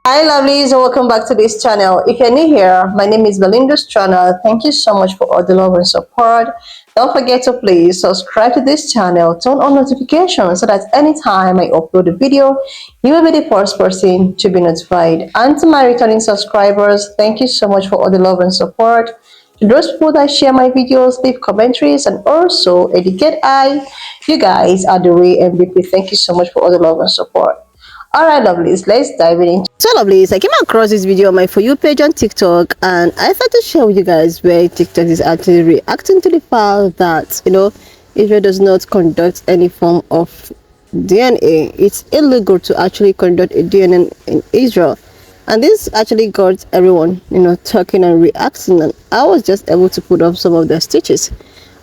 Hi lovelies and welcome back to this channel. If you're new here, my name is Belinda's channel. Thank you so much for all the love and support. Don't forget to please subscribe to this channel, turn on notifications so that anytime I upload a video, you will be the first person to be notified. And to my returning subscribers, thank you so much for all the love and support. To those people that share my videos, leave commentaries, and also educate you guys are the way MVP. Thank you so much for all the love and support. Alright, lovelies, let's dive in. So, lovelies, I came across this video on my For You page on TikTok, and I thought to share with you guys where TikTok is actually reacting to the fact that, Israel does not conduct any form of DNA. It's illegal to actually conduct a DNA in Israel. And this actually got everyone, talking and reacting, and I was just able to put up some of the stitches.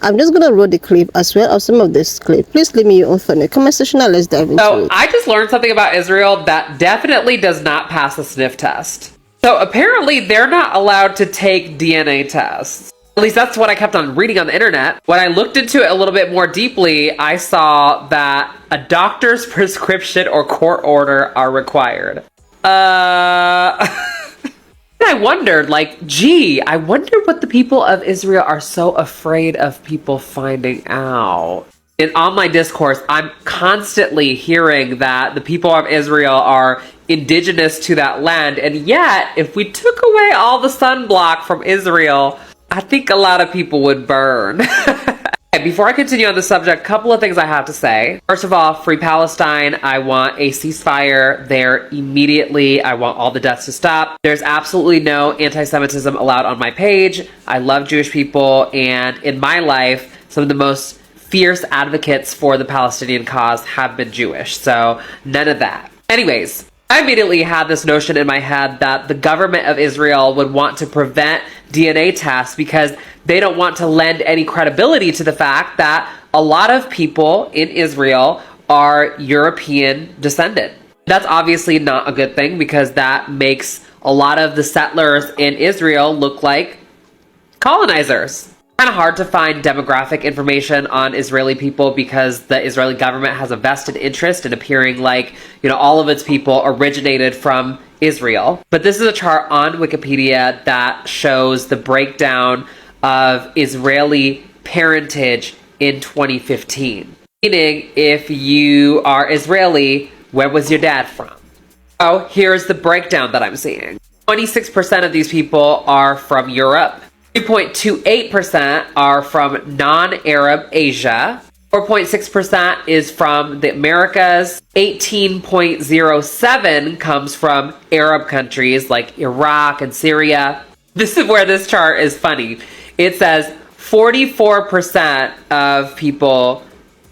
I'm just going to roll the clip as well as some of this clip. Please leave me your own thought in the comment section and let's dive into it. So I just learned something about Israel that definitely does not pass a sniff test. So apparently they're not allowed to take DNA tests. At least that's what I kept on reading on the internet. When I looked into it a little bit more deeply, I saw that a doctor's prescription or court order are required. I wondered, I wonder what the people of Israel are so afraid of people finding out. In online discourse, I'm constantly hearing that the people of Israel are indigenous to that land, and yet, if we took away all the sunblock from Israel, I think a lot of people would burn. Before I continue on the subject, a couple of things I have to say. First of all, free Palestine. I want a ceasefire there immediately. I want all the deaths to stop. There's absolutely no anti-Semitism allowed on my page. I love Jewish people, and in my life, some of the most fierce advocates for the Palestinian cause have been Jewish, so none of that. Anyways, I immediately had this notion in my head that the government of Israel would want to prevent DNA tests because they don't want to lend any credibility to the fact that a lot of people in Israel are European descendant. That's obviously not a good thing because that makes a lot of the settlers in Israel look like colonizers. Kind of hard to find demographic information on Israeli people because the Israeli government has a vested interest in appearing like, all of its people originated from Israel. But this is a chart on Wikipedia that shows the breakdown of Israeli parentage in 2015. Meaning, if you are Israeli, where was your dad from? Oh, here's the breakdown that I'm seeing. 26% of these people are from Europe. 3.28% are from non-Arab Asia. 4.6% is from the Americas. 18.07 comes from Arab countries like Iraq and Syria. This is where this chart is funny. It says 44% of people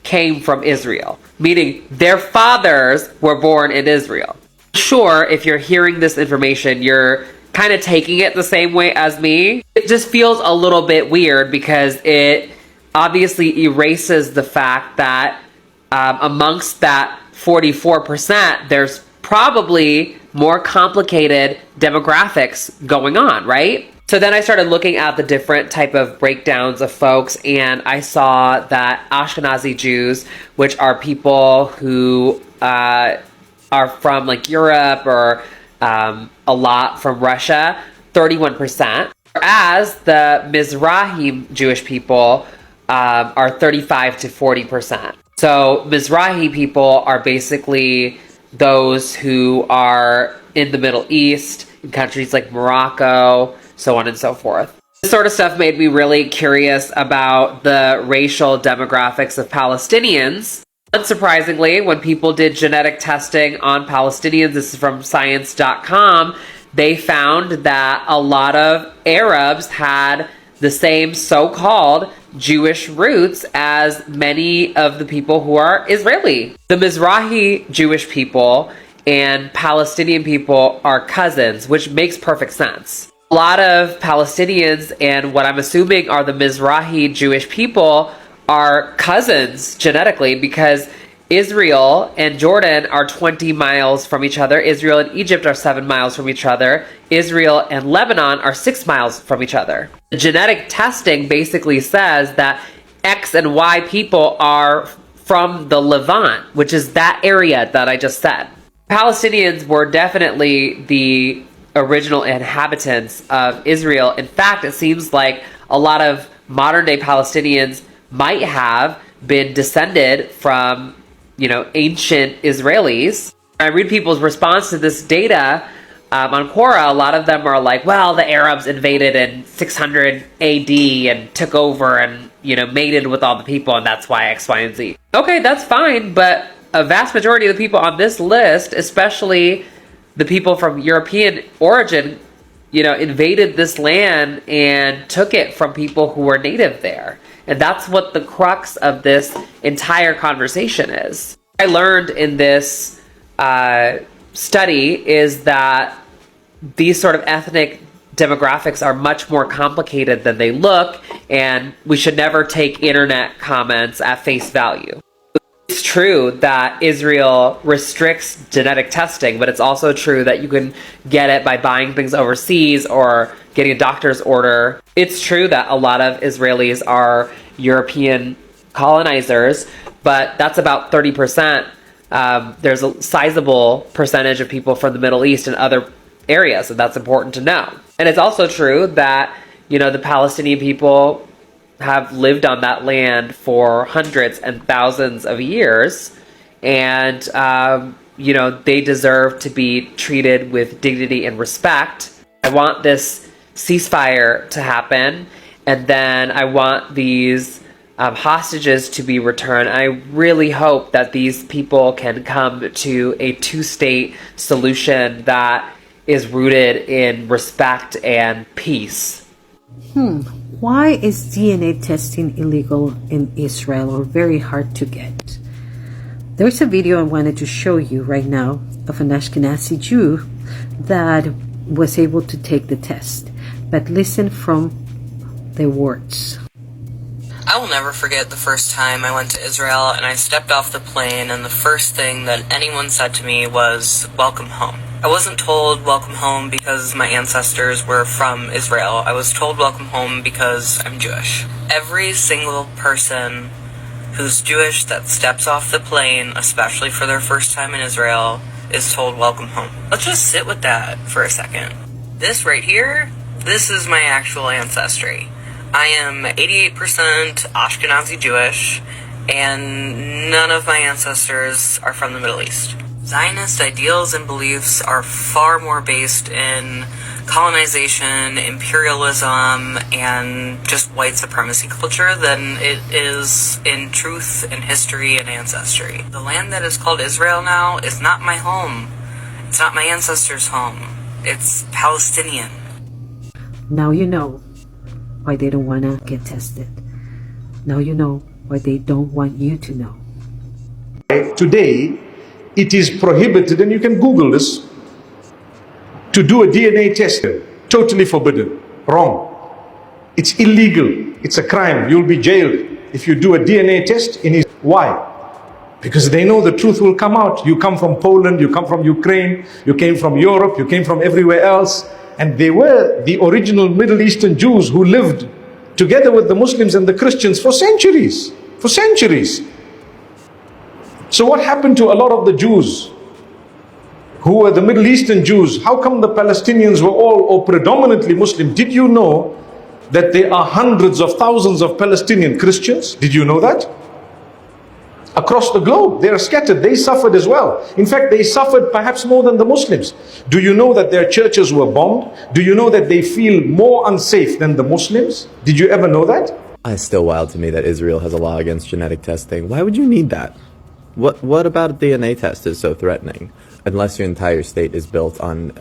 came from Israel, meaning their fathers were born in Israel. Sure, if you're hearing this information, you're kind of taking it the same way as me. It just feels a little bit weird because it obviously erases the fact that amongst that 44%, there's probably more complicated demographics going on, right? So then I started looking at the different type of breakdowns of folks, and I saw that Ashkenazi Jews, which are people who are from Europe or a lot from Russia, 31%. Whereas the Mizrahi Jewish people are 35 to 40%. So Mizrahi people are basically those who are in the Middle East, in countries like Morocco, so on and so forth. This sort of stuff made me really curious about the racial demographics of Palestinians. Unsurprisingly, when people did genetic testing on Palestinians, this is from science.com, they found that a lot of Arabs had the same so-called Jewish roots as many of the people who are Israeli. The Mizrahi Jewish people and Palestinian people are cousins, which makes perfect sense. A lot of Palestinians and what I'm assuming are the Mizrahi Jewish people are cousins genetically because Israel and Jordan are 20 miles from each other. Israel and Egypt are 7 miles from each other. Israel and Lebanon are 6 miles from each other. The genetic testing basically says that X and Y people are from the Levant, which is that area that I just said. Palestinians were definitely the original inhabitants of Israel. In fact, it seems like a lot of modern day Palestinians might have been descended from, ancient Israelis. I read people's response to this data on Quora. A lot of them are like, well, the Arabs invaded in 600 AD and took over and, mated with all the people, and that's why X, Y, and Z. Okay, that's fine, but a vast majority of the people on this list, especially the people from European origin, invaded this land and took it from people who were native there. And that's what the crux of this entire conversation is. I learned in this study is that these sort of ethnic demographics are much more complicated than they look, and we should never take internet comments at face value. It's true that Israel restricts genetic testing, but it's also true that you can get it by buying things overseas or getting a doctor's order. It's true that a lot of Israelis are European colonizers, but that's about 30%. There's a sizable percentage of people from the Middle East and other areas, and that's important to know. And it's also true that, the Palestinian people have lived on that land for hundreds and thousands of years, and they deserve to be treated with dignity and respect. I want this ceasefire to happen, and then I want these hostages to be returned. I really hope that these people can come to a two-state solution that is rooted in respect and peace. Why is DNA testing illegal in Israel or very hard to get? There's a video I wanted to show you right now of an Ashkenazi Jew that was able to take the test. But listen from the words. I will never forget the first time I went to Israel and I stepped off the plane, and the first thing that anyone said to me was, "Welcome home." I wasn't told welcome home because my ancestors were from Israel. I was told welcome home because I'm Jewish. Every single person who's Jewish that steps off the plane, especially for their first time in Israel, is told welcome home. Let's just sit with that for a second. This right here, this is my actual ancestry. I am 88% Ashkenazi Jewish, and none of my ancestors are from the Middle East. Zionist ideals and beliefs are far more based in colonization, imperialism, and just white supremacy culture than it is in truth and history and ancestry. The land that is called Israel now is not my home. It's not my ancestors' home. It's Palestinian. Now you know why they don't want to get tested. Now you know why they don't want you to know. Today, it is prohibited, and you can Google this, to do a DNA test. Totally forbidden. Wrong. It's illegal. It's a crime. You'll be jailed if you do a DNA test in Israel. Why? Because they know the truth will come out. You come from Poland, you come from Ukraine, you came from Europe, you came from everywhere else. And they were the original Middle Eastern Jews who lived together with the Muslims and the Christians for centuries. For centuries. So what happened to a lot of the Jews who were the Middle Eastern Jews? How come the Palestinians were all or predominantly Muslim? Did you know that there are hundreds of thousands of Palestinian Christians? Did you know that? Across the globe, they are scattered. They suffered as well. In fact, they suffered perhaps more than the Muslims. Do you know that their churches were bombed? Do you know that they feel more unsafe than the Muslims? Did you ever know that? It's still wild to me that Israel has a law against genetic testing. Why would you need that? What about a DNA test is so threatening? Unless your entire state is built on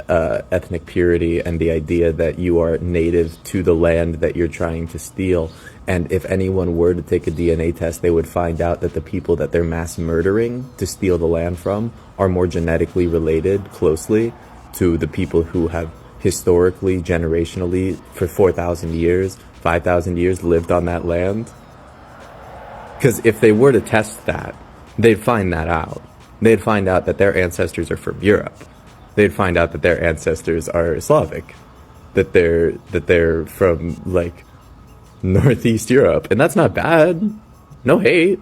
ethnic purity and the idea that you are native to the land that you're trying to steal. And if anyone were to take a DNA test, they would find out that the people that they're mass murdering to steal the land from are more genetically related closely to the people who have historically, generationally, for 4,000 years, 5,000 years lived on that land. Because if they were to test that, they'd find that out. They'd find out that their ancestors are from Europe. They'd find out that their ancestors are Slavic. That they're from, like, Northeast Europe. And that's not bad. No hate.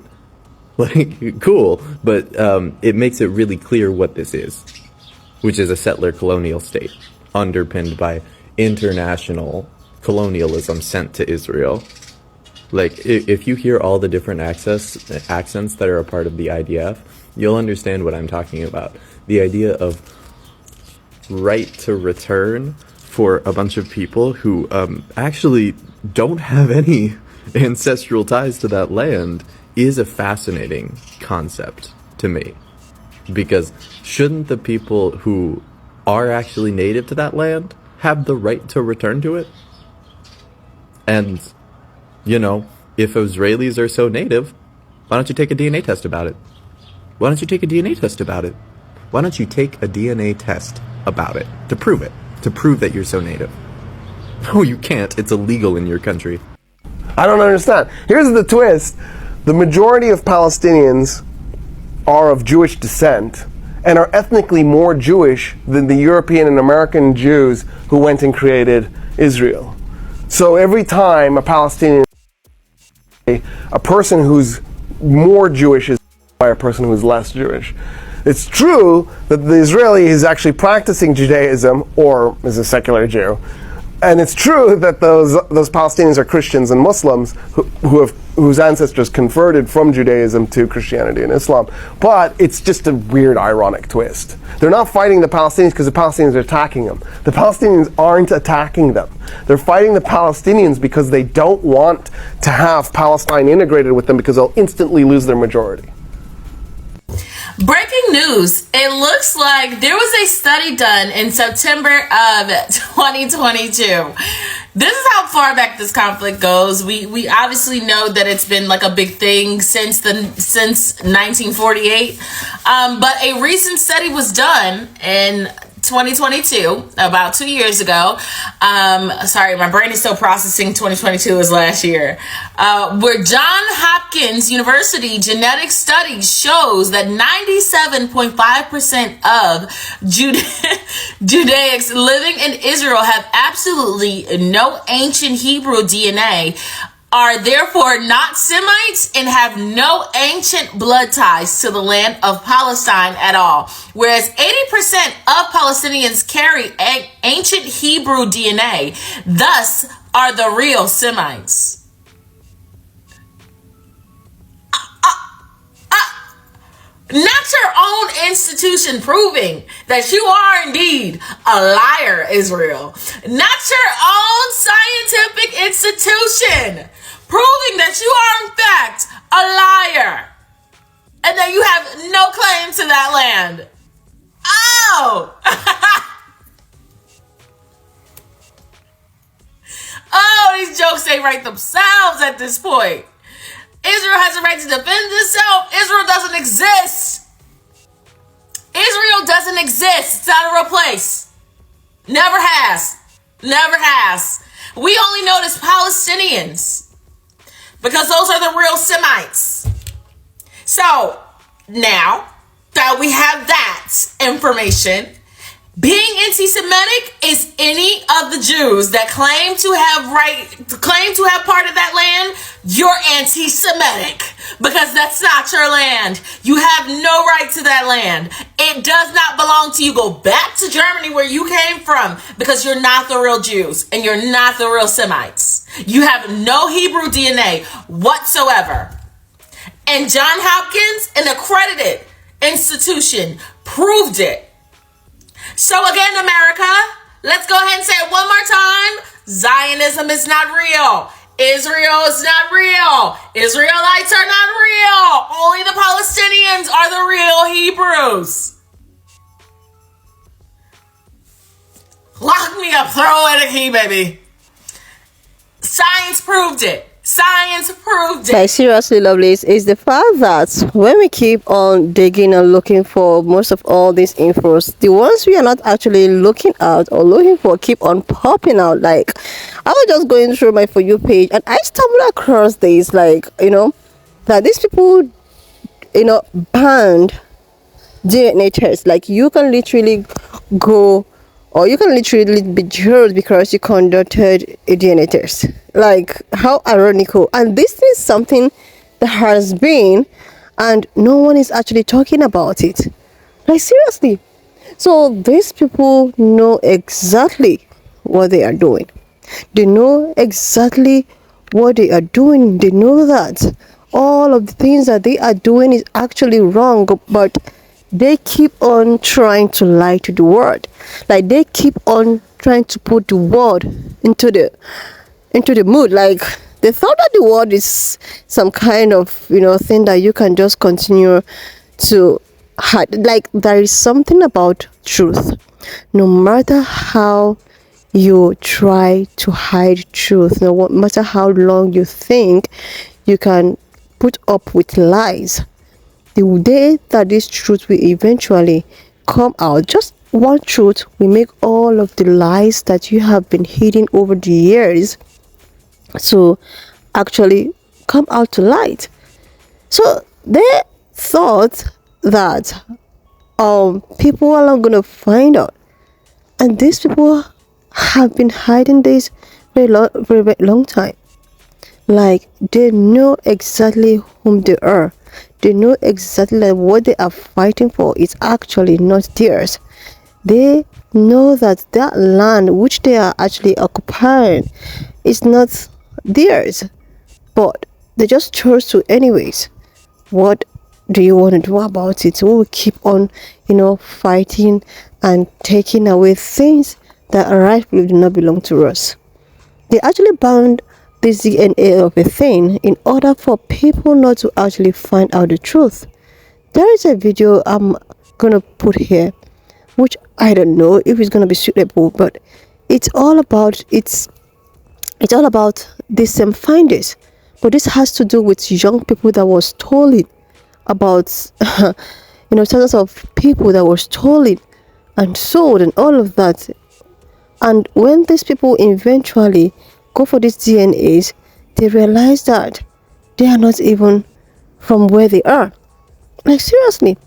Like, cool. But it makes it really clear what this is. which is a settler colonial state underpinned by international colonialism sent to Israel. Like, if you hear all the different accents that are a part of the IDF, you'll understand what I'm talking about. The idea of right to return for a bunch of people who actually don't have any ancestral ties to that land is a fascinating concept to me. Because shouldn't the people who are actually native to that land have the right to return to it? And, you know, if Israelis are so native, why don't you take a DNA test about it? Why don't you take a DNA test about it? Why don't you take a DNA test about it to prove it? To prove that you're so native. No, you can't. It's illegal in your country. I don't understand. Here's the twist. The majority of Palestinians are of Jewish descent and are ethnically more Jewish than the European and American Jews who went and created Israel. So every time a Palestinian, a person who's more Jewish is by a person who's less Jewish. It's true that the Israeli is actually practicing Judaism or is a secular Jew. And it's true that those Palestinians are Christians and Muslims whose ancestors converted from Judaism to Christianity and Islam. But it's just a weird, ironic twist. They're not fighting the Palestinians because the Palestinians are attacking them. The Palestinians aren't attacking them. They're fighting the Palestinians because they don't want to have Palestine integrated with them because they'll instantly lose their majority. Breaking news. It looks like there was a study done in September of 2022. This is how far back this conflict goes. We obviously know that it's been like a big thing since 1948. But a recent study was done in 2022, about 2 years ago. Sorry, my brain is still processing 2022 was last year. Where John Hopkins University genetic studies shows that 97.5% of Judaics living in Israel have absolutely no ancient Hebrew DNA, are therefore not Semites, and have no ancient blood ties to the land of Palestine at all. Whereas 80% of Palestinians carry ancient Hebrew DNA, thus are the real Semites. Not your own institution proving that you are indeed a liar, Israel. Not your own scientific institution proving that you are in fact a liar and that you have no claim to that land. Oh! Oh, these jokes ain't right themselves at this point. Israel has a right to defend itself. Israel doesn't exist. Israel doesn't exist. It's not a real place. Never has. Never has. We only know as Palestinians because those are the real Semites. So now that we have that information, being anti-Semitic is any of the Jews that claim to have part of that land. You're anti-Semitic because that's not your land. You have no right to that land. It does not belong to you. Go back to Germany where you came from because you're not the real Jews and you're not the real Semites. You have no Hebrew DNA whatsoever. And John Hopkins, an accredited institution, proved it. So again, America, let's go ahead and say it one more time. Zionism is not real. Israel is not real. Israelites are not real. Only the Palestinians are the real Hebrews. Lock me up, throw in a key, baby. Science proved it. Science proved it. Like, seriously, lovelies, is the fact that when we keep on digging and looking for most of all these infos, the ones we are not actually looking at or looking for keep on popping out. Like, I was just going through my For You page and I stumbled across this, like, that these people, banned DNA tests. Like, you can literally go, or you can literally be jailed because you conducted a DNA test. Like, how ironical. And this is something that has been, and no one is actually talking about it. Like, seriously. So these people know exactly what they are doing. They know exactly what they are doing. They know that all of the things that they are doing is actually wrong, but they keep on trying to lie to the world. Like they keep on trying to put the world into the mood. Like they thought that the world is some kind of thing that you can just continue to hide. Like there is something about truth. No matter how you try to hide truth, no matter how long you think you can put up with lies, the day that this truth will eventually come out, just one truth will make all of the lies that you have been hiding over the years to actually come out to light. So they thought that people are not gonna find out, and these people have been hiding this very long time. Like they know exactly whom they are. They know exactly what they are fighting for is actually not theirs. They know that that land which they are actually occupying is not theirs, but they just chose to anyways. What do you want to do about it? We will keep on, fighting and taking away things that rightfully do not belong to us. They actually bound this DNA of a thing in order for people not to actually find out the truth. There is a video I'm gonna put here, which I don't know if it's gonna be suitable, but it's all about the same findings. But this has to do with young people that were stolen, about thousands of people that were stolen and sold and all of that. And when these people eventually go for these DNAs, they realize that they are not even from where they are. Like seriously,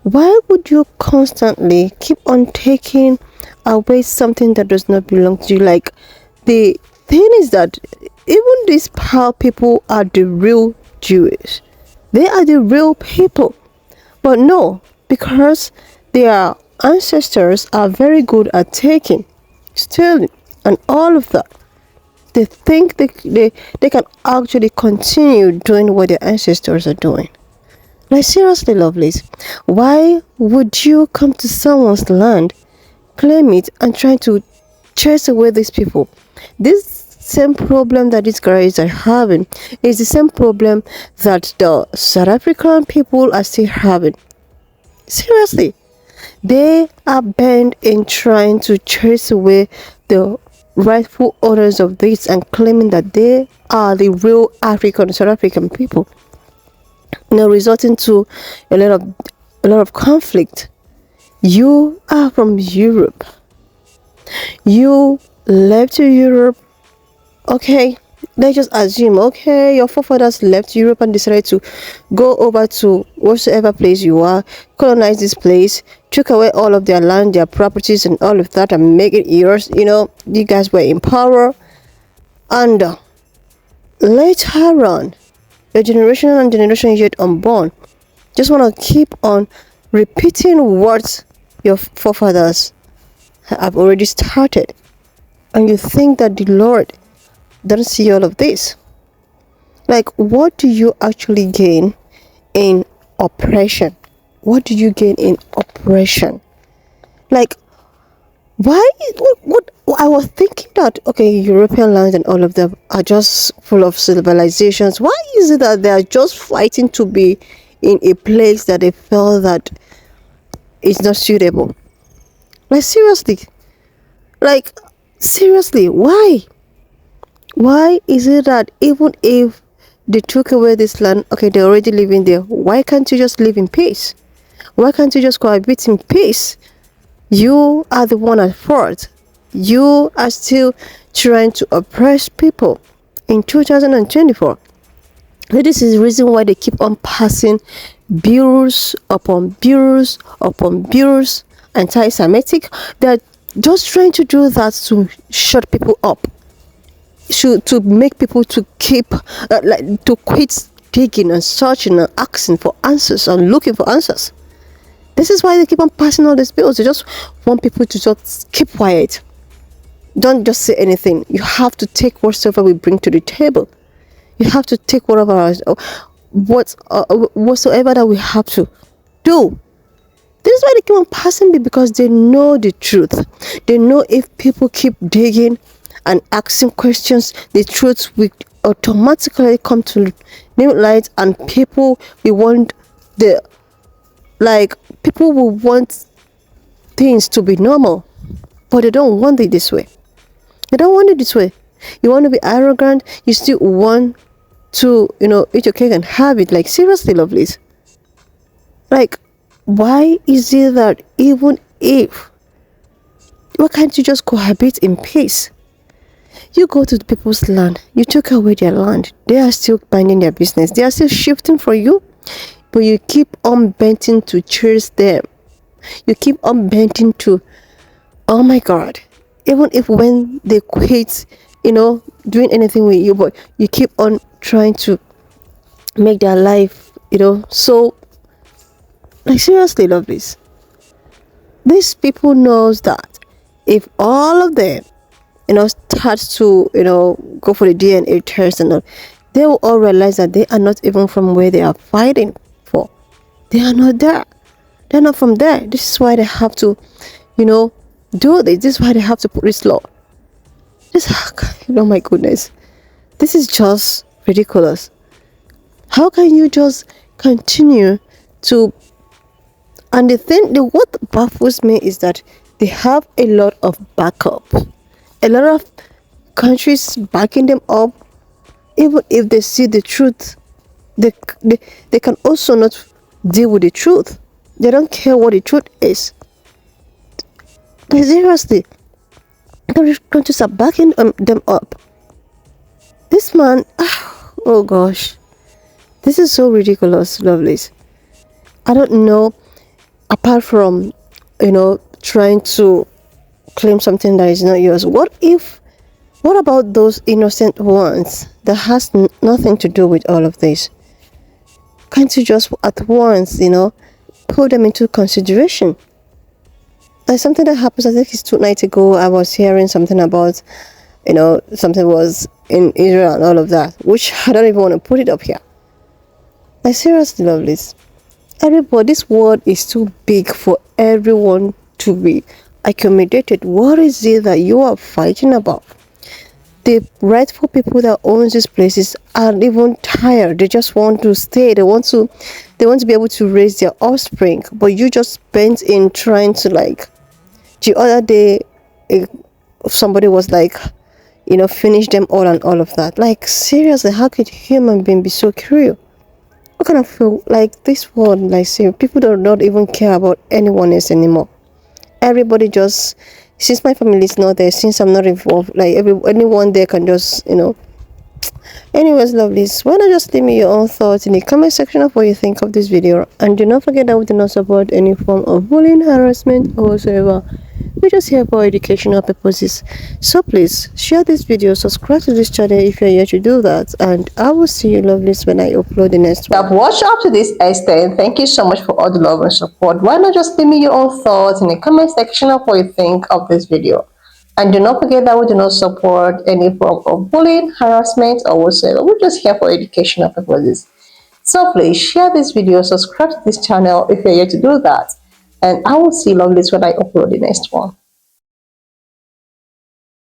why would you constantly keep on taking away something that does not belong to you? Like the thing is that even these poor people are the real Jews. They are the real people. But no, because their ancestors are very good at taking, stealing, and all of that, they think they can actually continue doing what their ancestors are doing. Like seriously, lovelies, why would you come to someone's land, claim it, and try to chase away these people? This same problem that these guys are having is the same problem that the South African people are still having. Seriously, they are bent in trying to chase away the rightful owners of this and claiming that they are the real South African people. Resulting to a lot of conflict. You are from Europe. You left Europe. Okay, let's just assume, okay, your forefathers left Europe and decided to go over to whatsoever place you are, colonize this place, took away all of their land, their properties, and all of that, and make it yours. You guys were in power, and later on, the generation and generation yet unborn just want to keep on repeating what your forefathers have already started, and you think that the Lord doesn't see all of this. Like, what do you actually gain in oppression? What do you gain in oppression? Like, why? What I was thinking that, okay, European lands and all of them are just full of civilizations. Why is it that they are just fighting to be in a place that they feel that is not suitable? Like seriously, why? Why is it that even if they took away this land, okay, they're already living there, why can't you just live in peace? Why can't you just cohabit in peace? You are the one at fault. You are still trying to oppress people in 2024. This is the reason why they keep on passing bills upon bills upon bills, anti-Semitic. They're just trying to do that to shut people up, to make people to keep, to quit digging and searching and asking for answers and looking for answers. This is why they keep on passing all these bills. They just want people to just keep quiet. Don't just say anything. You have to take whatsoever we bring to the table. You have to take whatever whatsoever that we have to do. This is why they keep on passing it, because they know the truth. They know if people keep digging and asking questions, the truth will automatically come to new light, and people will want people will want things to be normal, but they don't want it this way. They don't want it this way. You want to be arrogant, you still want to, eat your cake and have it. Like, seriously, lovelies. Like, why is it that even if, why can't you just cohabit in peace? You go to the people's land, you took away their land, they are still minding their business, they are still shifting for you, but you keep on bending to chase them. You keep on bending to, oh my God, even if when they quit, doing anything with you, but you keep on trying to make their life, so, like, seriously, lovelies. These people knows that if all of them, start to, go for the DNA test and all, they will all realize that they are not even from where they are fighting for. They are not there. They're not from there. This is why they have to, do this. This is why they have to put this law. Oh my goodness. This is just ridiculous. How can you just continue to... And what baffles me is that they have a lot of backup. A lot of countries backing them up. Even if they see the truth, they can also not deal with the truth. They don't care what the truth is. Like, seriously, countries are backing them up. This man, oh gosh, this is so ridiculous, lovelies. I don't know, apart from, trying to claim something that is not yours. What about those innocent ones that has nothing to do with all of this? Can't you just at once, put them into consideration? Like, something that happens, I think it's 2 nights ago, I was hearing something about, something was in Israel and all of that, which I don't even want to put it up here. Like, seriously, lovelies. This world is too big for everyone to be accommodated. What is it that you are fighting about? The rightful people that own these places are even tired. They just want to stay. They want to be able to raise their offspring. But you just spent in trying to, like, the other day, somebody was like, finish them all and all of that. Like, seriously, how could human being be so cruel? I kind of feel like this world, like, see, people do not even care about anyone else anymore. Everybody just, since my family is not there, since I'm not involved, like, anyone there can just, Anyways, lovelies, why not just leave me your own thoughts in the comment section of what you think of this video, and do not forget that we do not support any form of bullying, harassment, or whatsoever. We're just here for educational purposes. So please share this video, subscribe to this channel if you're yet to do that, and I will see you, lovelies, when I upload the next one. I've watched up to this extent. Thank you so much for all the love and support. Why not just leave me your own thoughts in the comment section of what you think of this video. And do not forget that we do not support any form of bullying, harassment, or whatsoever. We're just here for educational purposes. So please share this video, subscribe to this channel if you're yet to do that. And I will see you, lovelies, when I upload the next one.